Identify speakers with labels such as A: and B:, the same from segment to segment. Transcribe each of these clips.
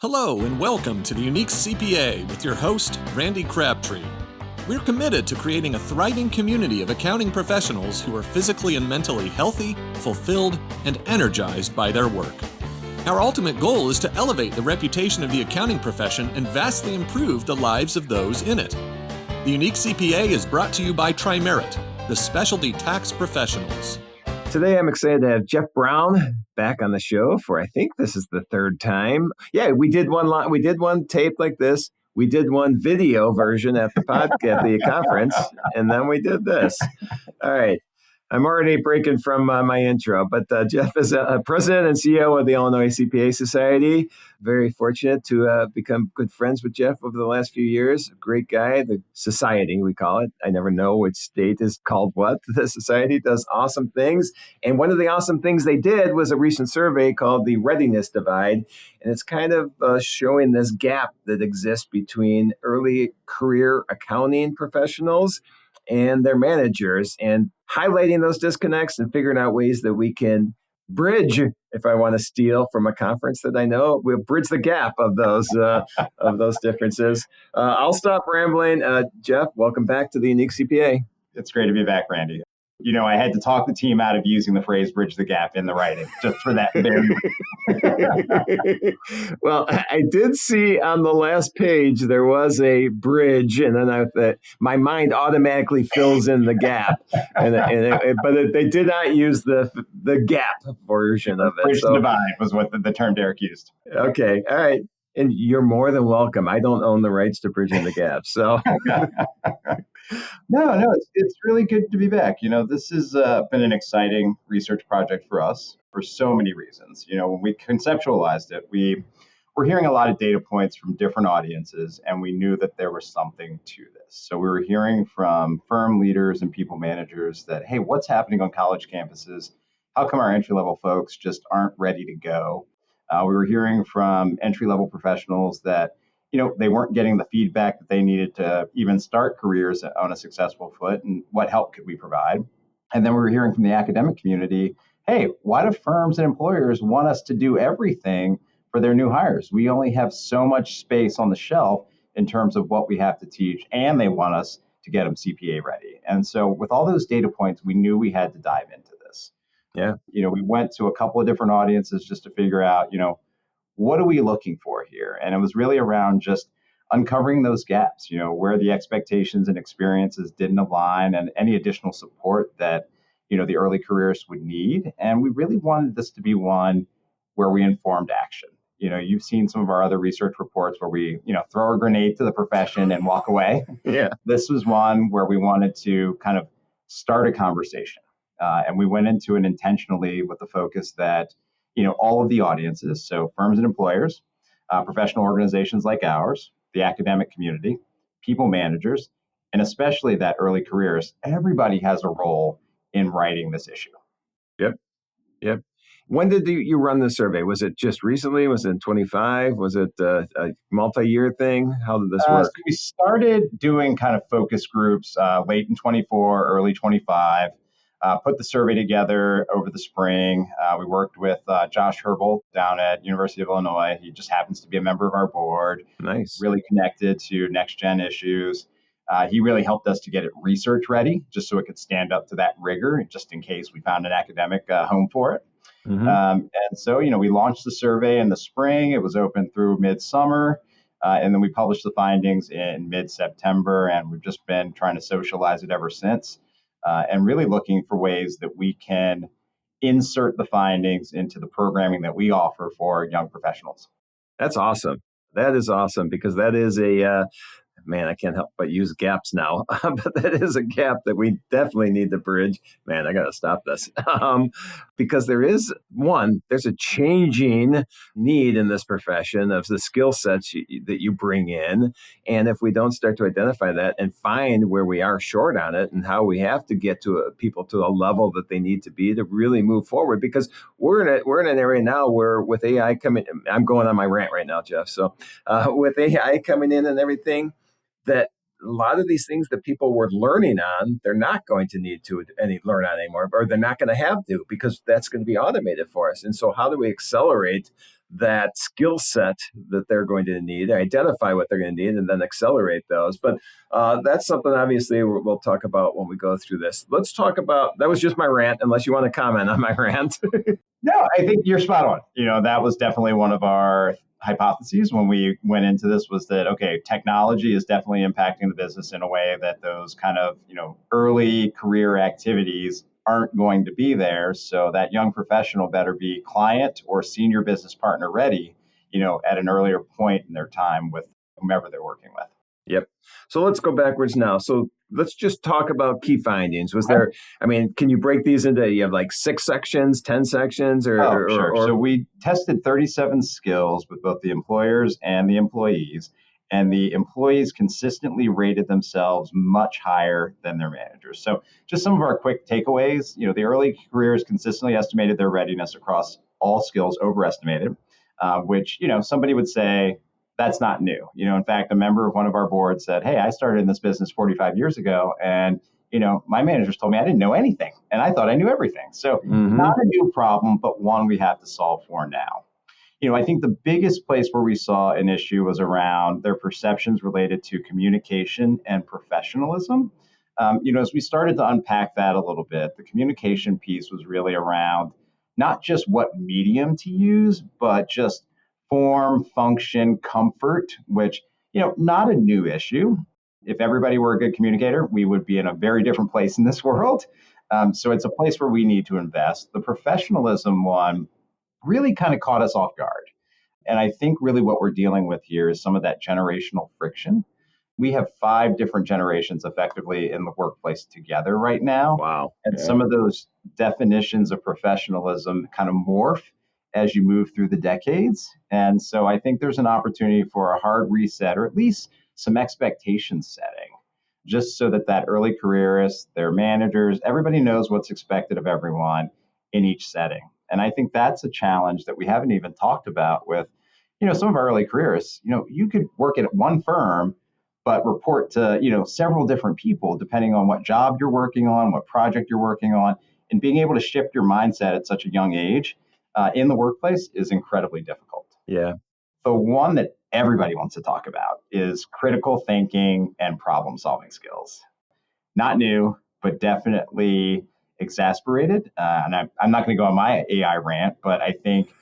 A: Hello and welcome to the Unique CPA with your host, Randy Crabtree. We're committed to creating a thriving community of accounting professionals who are physically and mentally healthy, fulfilled, and energized by their work. Our ultimate goal is to elevate the reputation of the accounting profession and vastly improve the lives of those in it. The Unique CPA is brought to you by Tri-Merit, the specialty tax professionals.
B: Today, I'm excited to have Geof Brown back on the show for, I think this is the third time. Yeah, we did one tape like this. We did one video version at the conference, and then we did this. All right. I'm already breaking from my intro, but Geof is a president and CEO of the Illinois CPA Society. Very fortunate to become good friends with Geof over the last few years. Great guy. The society, we call it. I never know which state is called what. The society does awesome things. And one of the awesome things they did was a recent survey called the Readiness Divide. And it's kind of showing this gap that exists between early career accounting professionals and their managers, and highlighting those disconnects and figuring out ways that we can bridge. If I want to steal from a conference that I know, we'll bridge the gap of those differences. I'll stop rambling. Geof, welcome back to the Unique CPA.
C: It's great to be back, Randy. You know, I had to talk the team out of using the phrase bridge the gap in the writing, just for that very
B: Well, I did see on the last page there was a bridge, and then my mind automatically fills in the gap. But they did not use the gap version of it.
C: Bridge the divide was what the term Derek used.
B: Okay, all right. And you're more than welcome. I don't own the rights to bridging the gap, so...
C: No, it's really good to be back. You know, this has been an exciting research project for us for so many reasons. You know, when we conceptualized it, we were hearing a lot of data points from different audiences, and we knew that there was something to this. So we were hearing from firm leaders and people managers that, hey, what's happening on college campuses? How come our entry-level folks just aren't ready to go? We were hearing from entry-level professionals that they weren't getting the feedback that they needed to even start careers on a successful foot, and what help could we provide? And then we were hearing from the academic community, hey, why do firms and employers want us to do everything for their new hires? We only have so much space on the shelf in terms of what we have to teach, and they want us to get them CPA ready. And so with all those data points, we knew we had to dive into this.
B: Yeah.
C: We went to a couple of different audiences just to figure out, what are we looking for here? And it was really around just uncovering those gaps, where the expectations and experiences didn't align, and any additional support that, the early careers would need. And we really wanted this to be one where we informed action. You've seen some of our other research reports where we, throw a grenade to the profession and walk away.
B: Yeah.
C: This was one where we wanted to kind of start a conversation. And we went into it intentionally with the focus that, all of the audiences, so firms and employers, professional organizations like ours, the academic community, people managers, and especially that early careers, everybody has a role in writing this issue.
B: Yep. When did you run the survey? Was it just recently? Was it in 25? Was it a multi-year thing? How did this work?
C: So we started doing kind of focus groups late in 24, early 25. Put the survey together over the spring. We worked with Josh Herbold down at University of Illinois. He just happens to be a member of our board.
B: Nice. Really
C: connected to next-gen issues. He really helped us to get it research ready, just so it could stand up to that rigor, just in case we found an academic home for it. Mm-hmm. And so, we launched the survey in the spring. It was open through midsummer. And then we published the findings in mid-September, and we've just been trying to socialize it ever since. And really looking for ways that we can insert the findings into the programming that we offer for young professionals.
B: That's awesome. That is awesome, because that is man, I can't help but use gaps now, but that is a gap that we definitely need to bridge. Man, I got to stop this because there's a changing need in this profession of the skill sets that you bring in. And if we don't start to identify that and find where we are short on it and how we have to get to people to a level that they need to be to really move forward, because we're in an area now where with AI coming, I'm going on my rant right now, Geof. So with AI coming in and everything, that a lot of these things that people were learning on, they're not going to need to learn on anymore, or they're not going to have to, because that's going to be automated for us. And so how do we accelerate that skill set that they're going to need, identify what they're going to need, and then accelerate those. But that's something obviously we'll talk about when we go through this. Let's talk about, that was just my rant, unless you want to comment on my rant.
C: No, I think you're spot on. That was definitely one of our hypotheses when we went into this, was that, okay, technology is definitely impacting the business in a way that those kind of, early career activities aren't going to be there. So that young professional better be client or senior business partner ready, at an earlier point in their time with whomever they're working with.
B: Yep. So let's go backwards now. So let's just talk about key findings. Can you break these into, you have like 6 sections, 10 sections,
C: Sure. So we tested 37 skills with both the employers and the employees, and the employees consistently rated themselves much higher than their managers. So just some of our quick takeaways, the early careers consistently estimated their readiness across all skills, overestimated, which, somebody would say, that's not new. In fact, a member of one of our boards said, hey, I started in this business 45 years ago, and my managers told me I didn't know anything, and I thought I knew everything. So not a new problem, but one we have to solve for now. I think the biggest place where we saw an issue was around their perceptions related to communication and professionalism. As we started to unpack that a little bit, the communication piece was really around not just what medium to use, but just form, function, comfort, which, not a new issue. If everybody were a good communicator, we would be in a very different place in this world. So it's a place where we need to invest. The professionalism one really kind of caught us off guard. And I think really what we're dealing with here is some of that generational friction. We have 5 different generations effectively in the workplace together right now.
B: Wow.
C: And some of those definitions of professionalism kind of morph as you move through the decades. And so I think there's an opportunity for a hard reset, or at least some expectation setting, just so that early careerist, their managers, everybody knows what's expected of everyone in each setting. And I think that's a challenge that we haven't even talked about with, some of our early careerists. You could work at one firm, but report to, several different people, depending on what job you're working on, what project you're working on, and being able to shift your mindset at such a young age in the workplace is incredibly difficult.
B: Yeah.
C: The one that everybody wants to talk about is critical thinking and problem solving skills. Not new, but definitely exasperated. And I'm not going to go on my AI rant, but I think,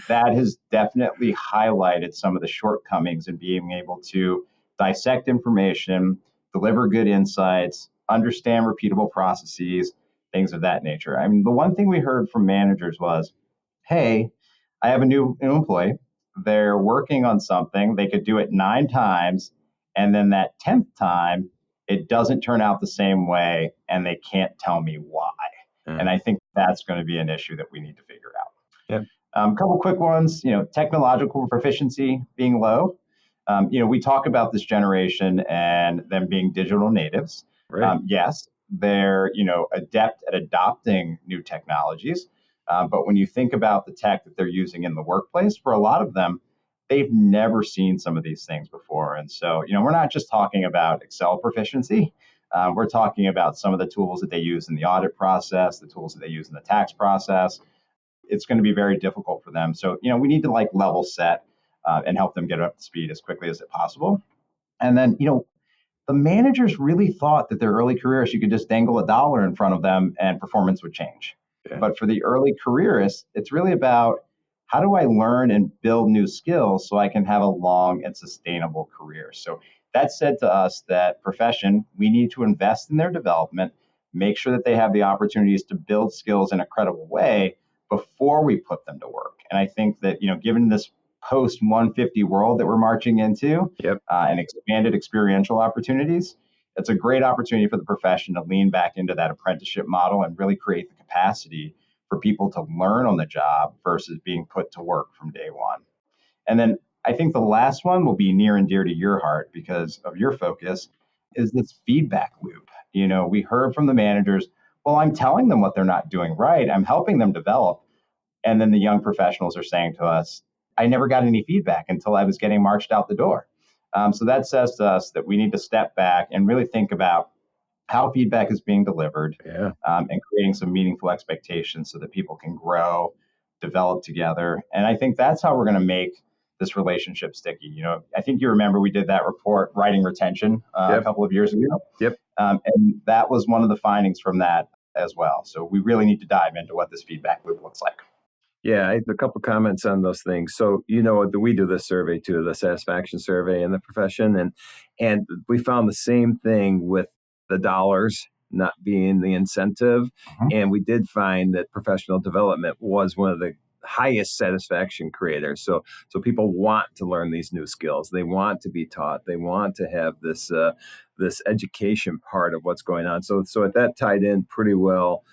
C: that has definitely highlighted some of the shortcomings in being able to dissect information, deliver good insights, understand repeatable processes, things of that nature. I mean, the one thing we heard from managers was, hey, I have a new employee. They're working on something. They could do it 9 times. And then that 10th time, it doesn't turn out the same way, and they can't tell me why. And I think that's going to be an issue that we need to figure out.
B: Yep.
C: A couple quick ones, technological proficiency being low. We talk about this generation and them being digital natives.
B: Right.
C: Yes, they're, adept at adopting new technologies. But when you think about the tech that they're using in the workplace, for a lot of them, they've never seen some of these things before. And so, we're not just talking about Excel proficiency. We're talking about some of the tools that they use in the audit process, the tools that they use in the tax process. It's going to be very difficult for them. So, we need to level set and help them get up to speed as quickly as possible. And then, the managers really thought that their early careers, you could just dangle $1 in front of them and performance would change. Yeah. But for the early careerists, it's really about, how do I learn and build new skills so I can have a long and sustainable career? So that said to us that profession, we need to invest in their development, make sure that they have the opportunities to build skills in a credible way before we put them to work. And I think that, given this post 150 world that we're marching into, and expanded experiential opportunities, it's a great opportunity for the profession to lean back into that apprenticeship model and really create the capacity for people to learn on the job versus being put to work from day one. And then I think the last one will be near and dear to your heart because of your focus, is this feedback loop. We heard from the managers, well, I'm telling them what they're not doing right. I'm helping them develop. And then the young professionals are saying to us, I never got any feedback until I was getting marched out the door. So that says to us that we need to step back and really think about how feedback is being delivered, and creating some meaningful expectations so that people can grow develop together. And I think that's how we're going to make this relationship sticky. I think you remember we did that report, Writing Retention, a couple of years ago.
B: Yep.
C: And that was one of the findings from that as well. So we really need to dive into what this feedback loop looks like.
B: Yeah, I have a couple comments on those things. So, we do this survey too, the satisfaction survey in the profession, and we found the same thing with the dollars not being the incentive.
C: Mm-hmm.
B: And we did find that professional development was one of the highest satisfaction creators. So people want to learn these new skills. They want to be taught. They want to have this education part of what's going on. So that tied in pretty well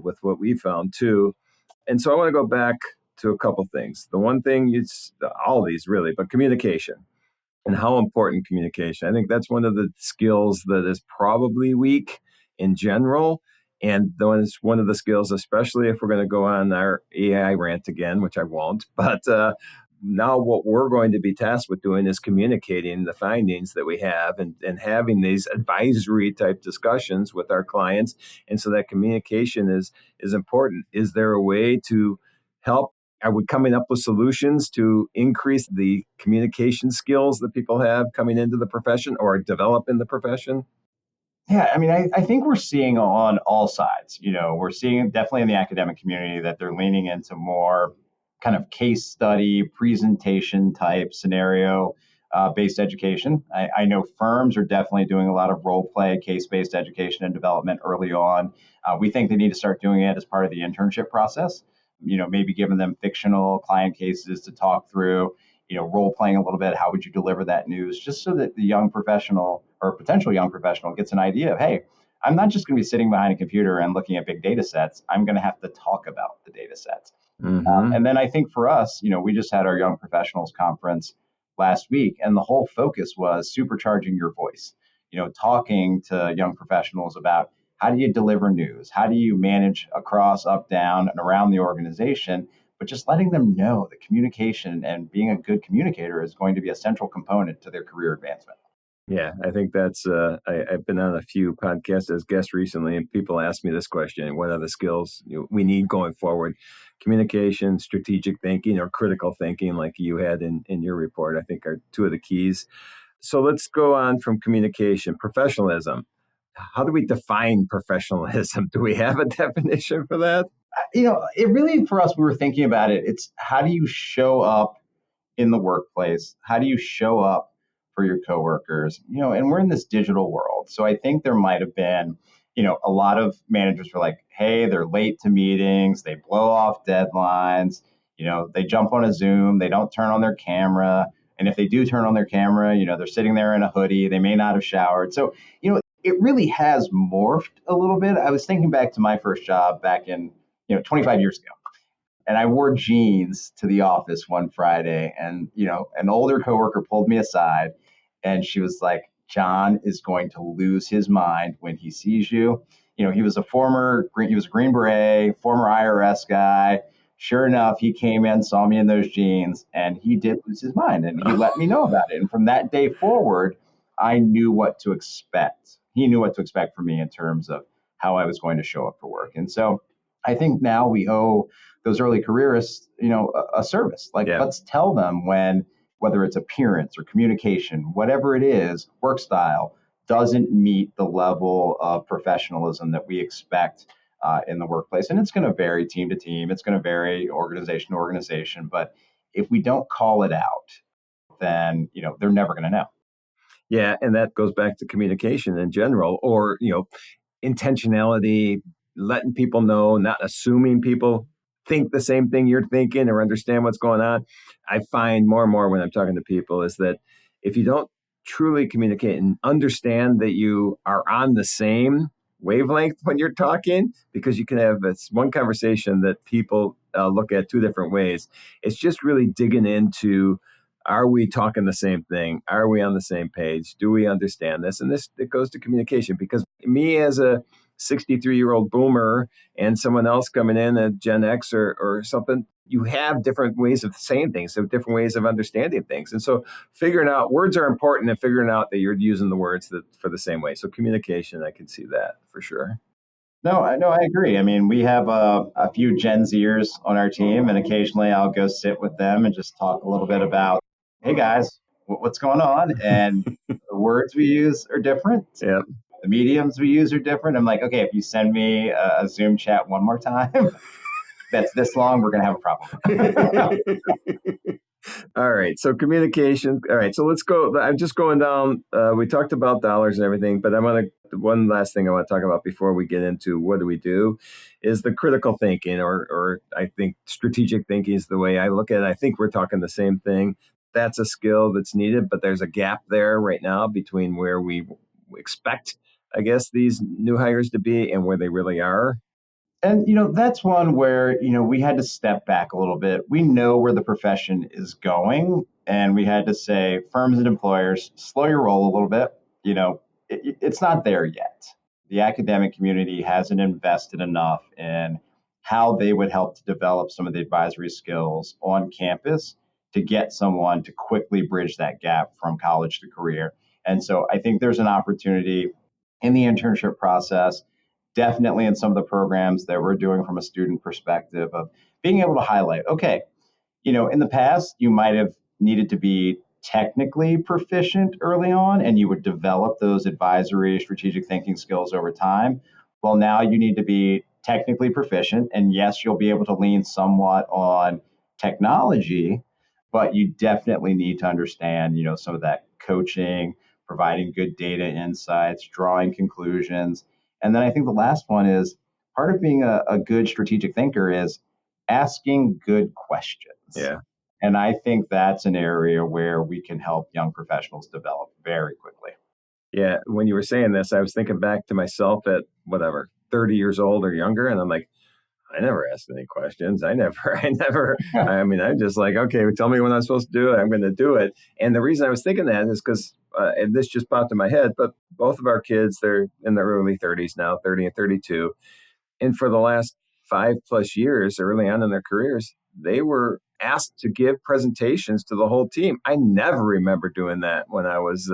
B: with what we found too. And so I want to go back to a couple things. The one thing all of these really, but communication and how important communication. I think that's one of the skills that is probably weak in general. And it's one of the skills, especially if we're going to go on our AI rant again, which I won't. But now what we're going to be tasked with doing is communicating the findings that we have and having these advisory type discussions with our clients. And so that communication is important. Is there a way to help? Are we coming up with solutions to increase the communication skills that people have coming into the profession or develop in the profession?
C: Yeah, I mean, I think we're seeing on all sides. We're seeing definitely in the academic community that they're leaning into more kind of case study, presentation type scenario based education. I know firms are definitely doing a lot of role play, case-based education and development early on. We think they need to start doing it as part of the internship process. Maybe giving them fictional client cases to talk through, role playing a little bit. How would you deliver that news? Just so that the young professional or potential young professional gets an idea of, hey, I'm not just going to be sitting behind a computer and looking at big data sets. I'm going to have to talk about the data sets.
B: Mm-hmm.
C: And then I think for us, we just had our young professionals conference last week, and the whole focus was supercharging your voice, talking to young professionals about how do you deliver news? How do you manage across, up, down, and around the organization? But just letting them know that communication and being a good communicator is going to be a central component to their career advancement.
B: Yeah, I think that's, I've been on a few podcasts as guest recently, and people ask me this question: what are the skills we need going forward? Communication, strategic thinking, or critical thinking, like you had in your report, I think are two of the keys. So let's go on from communication. Professionalism. How do we define professionalism? Do we have a definition for that?
C: It really, for us, we were thinking about it. It's how do you show up in the workplace? How do you show up for your coworkers? And we're in this digital world. So I think there might have been, a lot of managers were like, hey, they're late to meetings. They blow off deadlines. They jump on a Zoom. They don't turn on their camera. And if they do turn on their camera, they're sitting there in a hoodie. They may not have showered. So, it really has morphed a little bit. I was thinking back to my first job back in, 25 years ago. And I wore jeans to the office one Friday, and an older coworker pulled me aside, and she was like, "John is going to lose his mind when he sees you." He was a Green Beret, former IRS guy. Sure enough, he came in, saw me in those jeans, and he did lose his mind, and he let me know about it. And from that day forward, I knew what to expect. He knew what to expect from me in terms of how I was going to show up for work. And so I think now we owe those early careerists, a service. Let's tell them whether it's appearance or communication, whatever it is, work style doesn't meet the level of professionalism that we expect in the workplace. And it's going to vary team to team. It's going to vary organization to organization. But if we don't call it out, then, they're never going to know.
B: Yeah. And that goes back to communication in general, or, intentionality, letting people know, not assuming people think the same thing you're thinking or understand what's going on. I find more and more when I'm talking to people is that if you don't truly communicate and understand that you are on the same wavelength when you're talking, because you can have this one conversation that people look at two different ways. It's just really digging into, are we talking the same thing? Are we on the same page? Do we understand this? And it goes to communication, because me as a 63-year-old boomer and someone else coming in at Gen X or something, you have different ways of saying things, so different ways of understanding things. And so figuring out words are important, and figuring out that you're using the words for the same way. So communication, I can see that for sure.
C: No, I agree. I mean, we have a few Gen Zers on our team, and occasionally I'll go sit with them and just talk a little bit about, hey guys, what's going on? And the words we use are different.
B: Yeah.
C: The mediums we use are different. I'm like, okay, if you send me a Zoom chat one more time that's this long, we're going to have a problem.
B: All right. So communication. All right. So let's go. I'm just going down. We talked about dollars and everything, but one last thing I want to talk about before we get into what do we do is the critical thinking, or I think strategic thinking is the way I look at it. I think we're talking the same thing. That's a skill that's needed, but there's a gap there right now between where we expect, I guess, these new hires to be and where they really are.
C: And that's one where we had to step back a little bit. We know where the profession is going, and we had to say, firms and employers, slow your roll a little bit. It's not there yet. The academic community hasn't invested enough in how they would help to develop some of the advisory skills on campus to get someone to quickly bridge that gap from college to career. And so I think there's an opportunity in the internship process, definitely in some of the programs that we're doing from a student perspective, of being able to highlight, okay, in the past, you might have needed to be technically proficient early on, and you would develop those advisory, strategic thinking skills over time. Well, now you need to be technically proficient. And yes, you'll be able to lean somewhat on technology, but you definitely need to understand, some of that coaching, providing good data insights, drawing conclusions. And then I think the last one is part of being a good strategic thinker is asking good questions.
B: Yeah.
C: And I think that's an area where we can help young professionals develop very quickly.
B: Yeah. When you were saying this, I was thinking back to myself at 30 years old or younger. And I'm like, I never asked any questions. I mean, I'm just like, okay, tell me when I'm supposed to do it. I'm going to do it. And the reason I was thinking that is because, and this just popped in my head, but both of our kids, they're in their early 30s now, 30 and 32. And for the last 5+ years, early on in their careers, they were asked to give presentations to the whole team. I never remember doing that when I was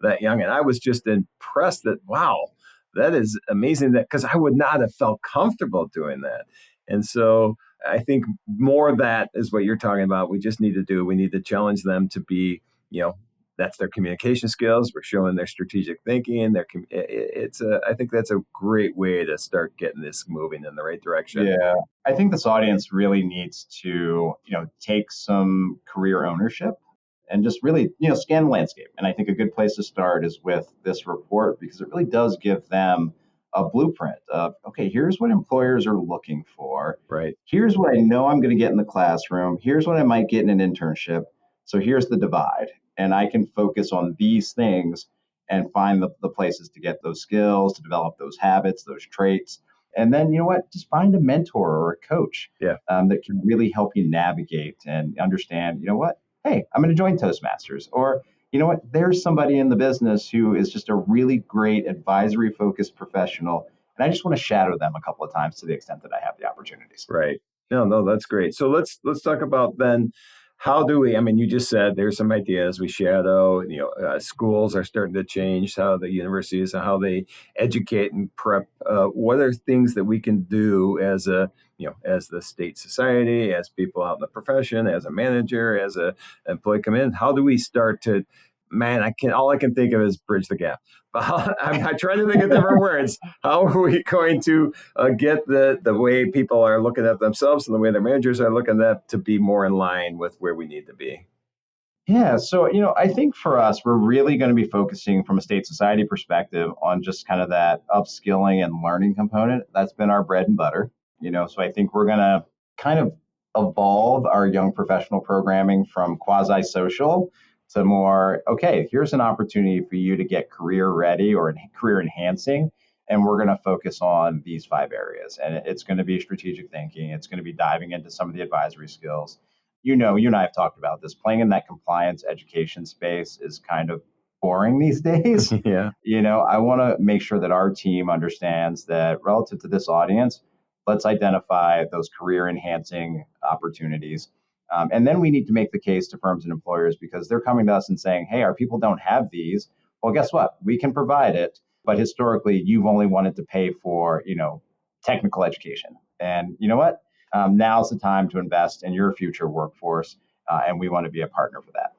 B: that young. And I was just impressed that, wow, that is amazing, that because I would not have felt comfortable doing that. And so I think more of that is what you're talking about. We just need to do. We need to challenge them to be, that's their communication skills. We're showing their strategic thinking. I think that's a great way to start getting this moving in the right direction.
C: Yeah, I think this audience really needs to, take some career ownership and just really, scan the landscape. And I think a good place to start is with this report, because it really does give them a blueprint of, okay, here's what employers are looking for.
B: Right.
C: Here's what I know I'm going to get in the classroom. Here's what I might get in an internship. So here's the divide. And I can focus on these things and find the places to get those skills, to develop those habits, those traits. And then, just find a mentor or a coach that can really help you navigate and understand, hey, I'm going to join Toastmasters. Or, there's somebody in the business who is just a really great advisory focused professional. And I just want to shadow them a couple of times to the extent that I have the opportunities.
B: Right. No, that's great. So let's talk about then, how do we, I mean, you just said there's some ideas we shadow, schools are starting to change how the universities, how they educate and prep. What are things that we can do as the state society, as people out in the profession, as a manager, as a employee come in? How do we start to, all I can think of is bridge the gap. I'm trying to think of different words. How are we going to get the way people are looking at themselves and the way their managers are looking at to be more in line with where we need to be?
C: Yeah, so I think for us, we're really going to be focusing from a state society perspective on just kind of that upskilling and learning component. That's been our bread and butter. So I think we're going to kind of evolve our young professional programming from quasi-social to more, okay, here's an opportunity for you to get career ready or career enhancing. And we're going to focus on these 5 areas. And it's going to be strategic thinking. It's going to be diving into some of the advisory skills. You and I have talked about this. Playing in that compliance education space is kind of boring these days.
B: Yeah.
C: I want to make sure that our team understands that relative to this audience, let's identify those career enhancing opportunities. And then we need to make the case to firms and employers, because they're coming to us and saying, hey, our people don't have these. Well, guess what? We can provide it. But historically, you've only wanted to pay for, technical education. And you know what? Now's the time to invest in your future workforce, and we want to be a partner for that.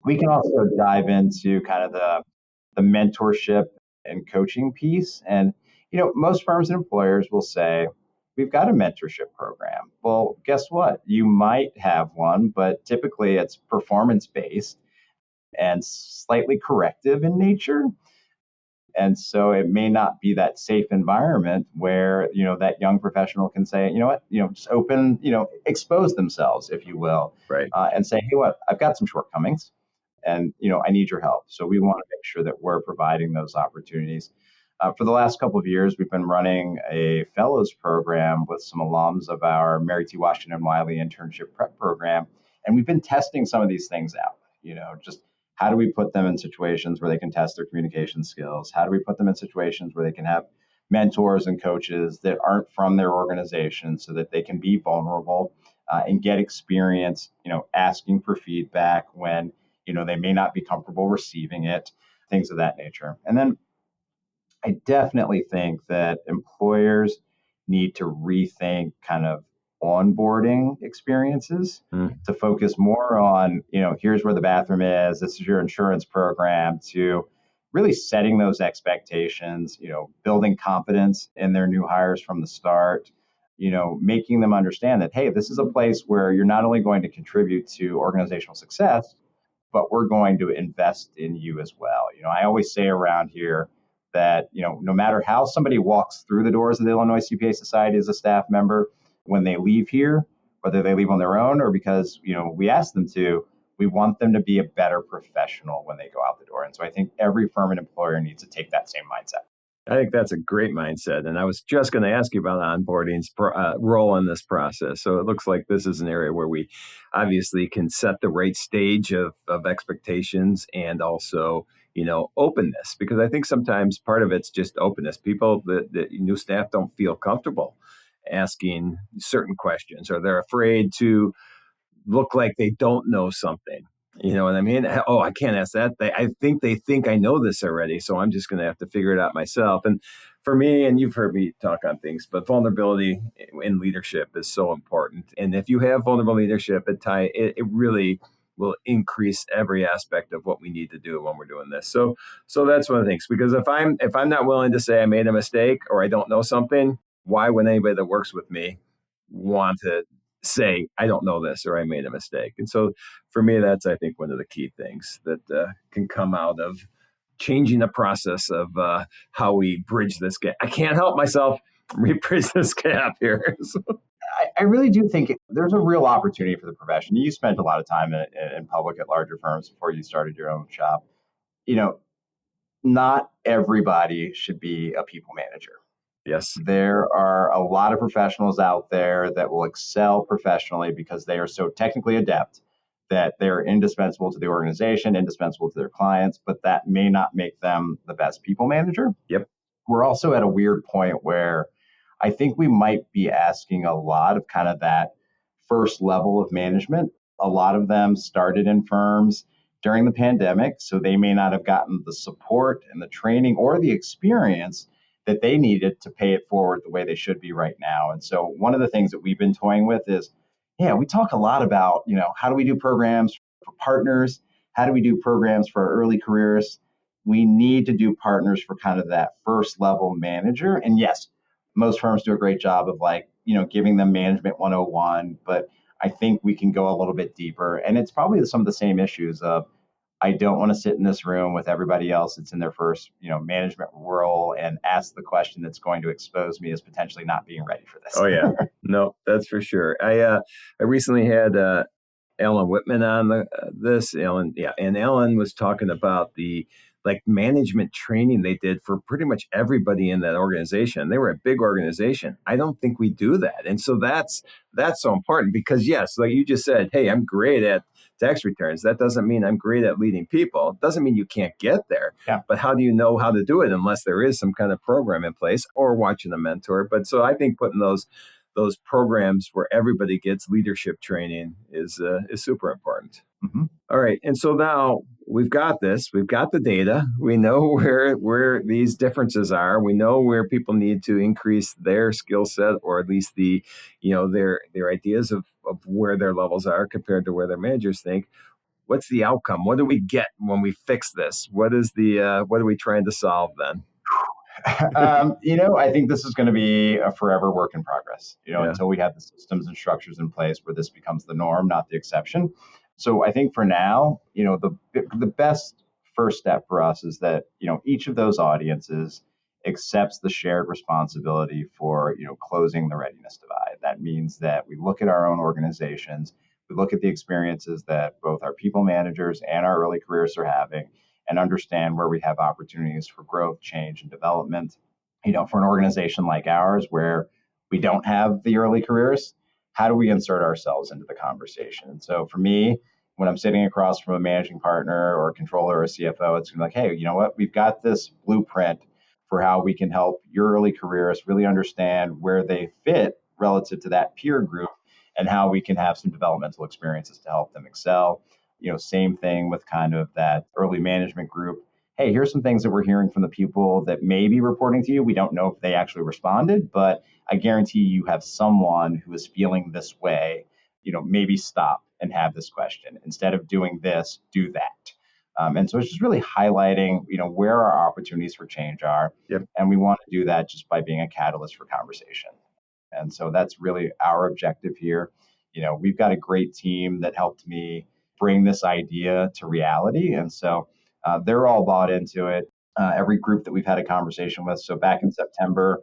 C: We can also dive into kind of the mentorship and coaching piece. And, most firms and employers will say, we've got a mentorship program. Well, guess what? You might have one, but typically it's performance based and slightly corrective in nature. And so it may not be that safe environment where, that young professional can say, you know what, just open, expose themselves, if you will,
B: Right.
C: And say, hey, what, I've got some shortcomings and, I need your help. So we want to make sure that we're providing those opportunities. For the last couple of years, we've been running a fellows program with some alums of our Mary T. Washington Wiley internship prep program. And we've been testing some of these things out, just how do we put them in situations where they can test their communication skills? How do we put them in situations where they can have mentors and coaches that aren't from their organization so that they can be vulnerable and get experience, asking for feedback when, they may not be comfortable receiving it, things of that nature. And then I definitely think that employers need to rethink kind of onboarding experiences to focus more on, here's where the bathroom is, this is your insurance program, to really setting those expectations, building confidence in their new hires from the start, making them understand that, hey, this is a place where you're not only going to contribute to organizational success, but we're going to invest in you as well. I always say around here that, no matter how somebody walks through the doors of the Illinois CPA Society as a staff member, when they leave here, whether they leave on their own or because, we ask them to, we want them to be a better professional when they go out the door. And so I think every firm and employer needs to take that same mindset.
B: I think that's a great mindset. And I was just going to ask you about onboarding's role in this process. So it looks like this is an area where we obviously can set the right stage of expectations and also, openness, because I think sometimes part of it's just openness. People, the new staff don't feel comfortable asking certain questions, or they're afraid to look like they don't know something. You know what I mean? Oh, I can't ask that. I think they think I know this already, so I'm just going to have to figure it out myself. And for me, and you've heard me talk on things, but vulnerability in leadership is so important. And if you have vulnerable leadership, it really will increase every aspect of what we need to do when we're doing this. So that's one of the things. Because if I'm not willing to say I made a mistake or I don't know something, why would anybody that works with me want to say, I don't know this or I made a mistake? And so for me, that's, I think, one of the key things that can come out of changing the process of how we bridge this gap. I can't help myself. We bridge this gap here. So.
C: I really do think there's a real opportunity for the profession. You spent a lot of time in public at larger firms before you started your own shop. Not everybody should be a people manager.
B: Yes.
C: There are a lot of professionals out there that will excel professionally because they are so technically adept that they're indispensable to the organization, indispensable to their clients, but that may not make them the best people manager.
B: Yep.
C: We're also at a weird point where I think we might be asking a lot of kind of that first level of management. A lot of them started in firms during the pandemic, so they may not have gotten the support and the training or the experience that they needed to pay it forward the way they should be right now. And so one of the things that we've been toying with is, we talk a lot about, how do we do programs for partners? How do we do programs for our early careers? We need to do partners for kind of that first level manager. And yes, most firms do a great job of giving them management 101, but I think we can go a little bit deeper. And it's probably some of the same issues of, I don't want to sit in this room with everybody else that's in their first, management role and ask the question that's going to expose me as potentially not being ready for this.
B: Oh yeah, no, that's for sure. I recently had Alan Whitman on this. And Alan was talking about the management training they did for pretty much everybody in that organization. They were a big organization. I don't think we do that, and so that's so important because yes, like you just said, hey, I'm great at tax returns. That doesn't mean I'm great at leading people. It doesn't mean you can't get there.
C: Yeah.
B: But how do you know how to do it unless there is some kind of program in place or watching a mentor? But so I think putting those programs where everybody gets leadership training is super important.
C: Mm-hmm.
B: All right. And so now we've got this. We've got the data. We know where these differences are. We know where people need to increase their skill set, or at least their ideas of where their levels are compared to where their managers think. What's the outcome? What do we get when we fix this? What are we trying to solve then?
C: I think this is going to be a forever work in progress,
B: Yeah.
C: until we have the systems and structures in place where this becomes the norm, not the exception. So I think for now, the best first step for us is that, each of those audiences accepts the shared responsibility for, closing the readiness divide. That means that we look at our own organizations, we look at the experiences that both our people managers and our early careers are having, and understand where we have opportunities for growth, change, and development. For an organization like ours where we don't have the early careers, how do we insert ourselves into the conversation? And so for me, when I'm sitting across from a managing partner or a controller or a CFO, it's like, hey, you know what? We've got this blueprint for how we can help your early careers really understand where they fit relative to that peer group and how we can have some developmental experiences to help them excel. Same thing with kind of that early management group. Hey, here's some things that we're hearing from the people that may be reporting to you. We don't know if they actually responded, but I guarantee you have someone who is feeling this way. Maybe stop and have this question. Instead of doing this, do that. And so it's just really highlighting, where our opportunities for change are.
B: Yep.
C: And we want to do that just by being a catalyst for conversation. And so that's really our objective here. We've got a great team that helped me bring this idea to reality. And so they're all bought into it. Every group that we've had a conversation with. So back in September,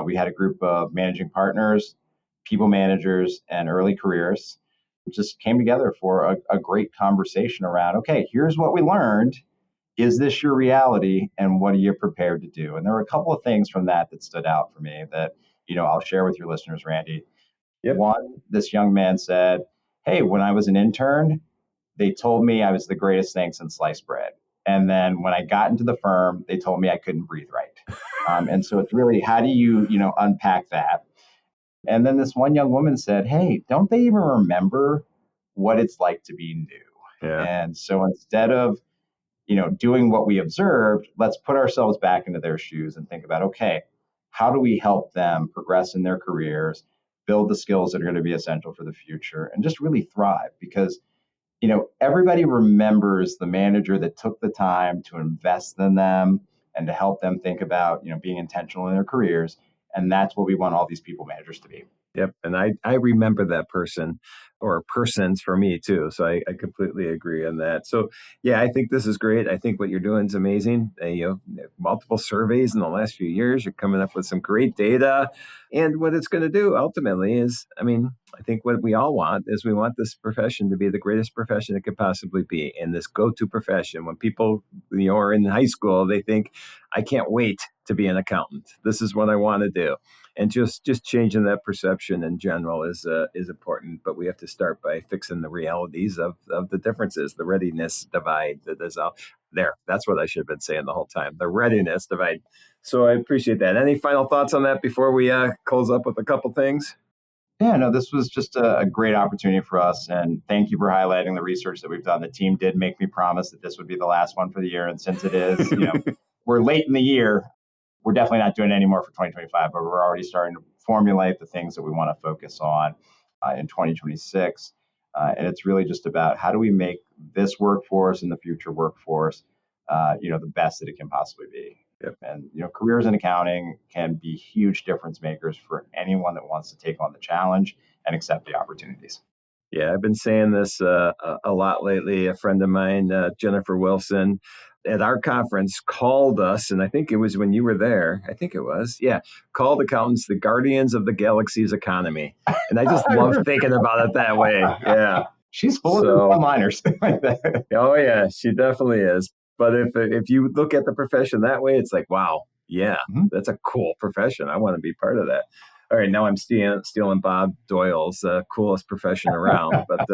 C: we had a group of managing partners, people managers, and early careers. We just came together for a great conversation around, okay, here's what we learned. Is this your reality? And what are you prepared to do? And there were a couple of things from that stood out for me that, I'll share with your listeners, Randy.
B: Yep.
C: One, this young man said, hey, when I was an intern, they told me I was the greatest thing since sliced bread. And then when I got into the firm, they told me I couldn't breathe right. And so it's really, how do you, unpack that? And then this one young woman said, hey, don't they even remember what it's like to be new?
B: Yeah.
C: And so instead of, doing what we observed, let's put ourselves back into their shoes and think about, okay, how do we help them progress in their careers, build the skills that are going to be essential for the future, and just really thrive? Because everybody remembers the manager that took the time to invest in them and to help them think about, being intentional in their careers. And that's what we want all these people managers to be.
B: Yep. And I remember that person or persons for me too. So I completely agree on that. So yeah, I think this is great. I think what you're doing is amazing. Multiple surveys in the last few years, you're coming up with some great data. And what it's going to do ultimately is, I think what we all want is we want this profession to be the greatest profession it could possibly be. And this go-to profession, when people, are in high school, they think, I can't wait to be an accountant. This is what I want to do. And just changing that perception in general is important. But we have to start by fixing the realities of the differences, the readiness divide that is out there. That's what I should have been saying the whole time, the readiness divide. So I appreciate that. Any final thoughts on that before we close up with a couple things?
C: Yeah, no, this was just a great opportunity for us. And thank you for highlighting the research that we've done. The team did make me promise that this would be the last one for the year. And since it is, we're late in the year, we're definitely not doing any more for 2025, but we're already starting to formulate the things that we want to focus on in 2026. And it's really just about how do we make this workforce and the future workforce, the best that it can possibly be.
B: Yep.
C: And, careers in accounting can be huge difference makers for anyone that wants to take on the challenge and accept the opportunities.
B: Yeah, I've been saying this a lot lately. A friend of mine, Jennifer Wilson, at our conference called us, and I think it was when you were there. I think it was. Yeah, called accountants the guardians of the galaxy's economy. And I just love thinking about it that way. Yeah.
C: She's full of one-liners.
B: Oh, yeah, she definitely is. But if you look at the profession that way, it's like, wow, yeah, that's a cool profession. I want to be part of that. All right, now I'm stealing Bob Doyle's coolest profession around, but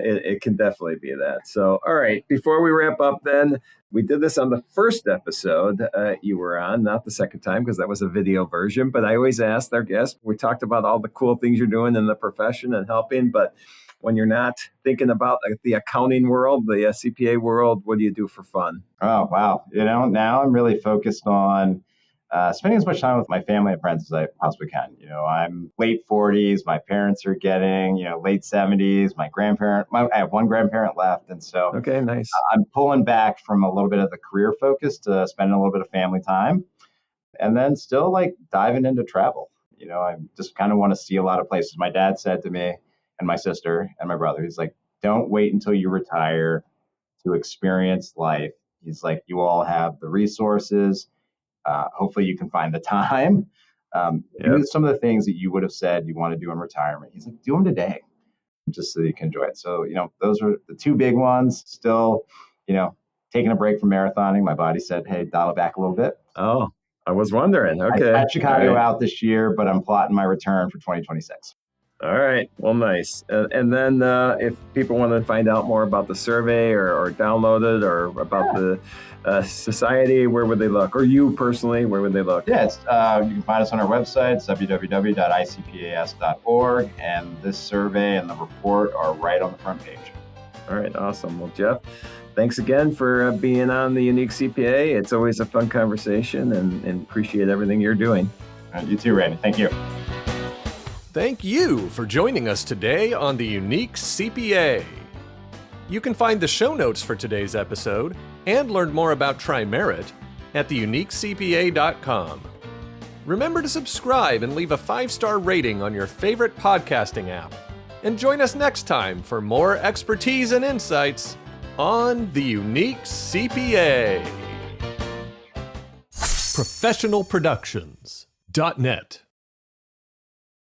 B: it can definitely be that. So, all right, before we wrap up then, we did this on the first episode you were on, not the second time because that was a video version, but I always ask our guests, we talked about all the cool things you're doing in the profession and helping, but when you're not thinking about the accounting world, the CPA world? What do you do for fun?
C: Oh, wow. Now I'm really focused on spending as much time with my family and friends as I possibly can. I'm late 40s. My parents are getting, late 70s. I have one grandparent left. And so
B: Okay, nice.
C: I'm pulling back from a little bit of the career focus to spending a little bit of family time, and then still like diving into travel. I just kind of want to see a lot of places. My dad said to me and my sister and my brother, he's like, don't wait until you retire to experience life. He's like, you all have the resources. Hopefully you can find the time. Do some of the things that you would have said you want to do in retirement. He's like, do them today, just so you can enjoy it. So, those are the two big ones. Still, taking a break from marathoning. My body said, hey, dial it back a little bit.
B: Oh, I was wondering. Okay.
C: I had Chicago out this year, but I'm plotting my return for 2026.
B: All right. Well, nice. And then if people want to find out more about the survey or download it or about the society, where would they look? Or you personally, where would they look?
C: Yeah, you can find us on our website, www.icpas.org. And this survey and the report are right on the front page.
B: All right. Awesome. Well, Geof, thanks again for being on the Unique CPA. It's always a fun conversation and appreciate everything you're doing.
C: You too, Randy. Thank you.
A: Thank you for joining us today on the Unique CPA. You can find the show notes for today's episode and learn more about TriMerit at theuniquecpa.com. Remember to subscribe and leave a 5-star rating on your favorite podcasting app. And join us next time for more expertise and insights on the Unique CPA. Professionalproductions.net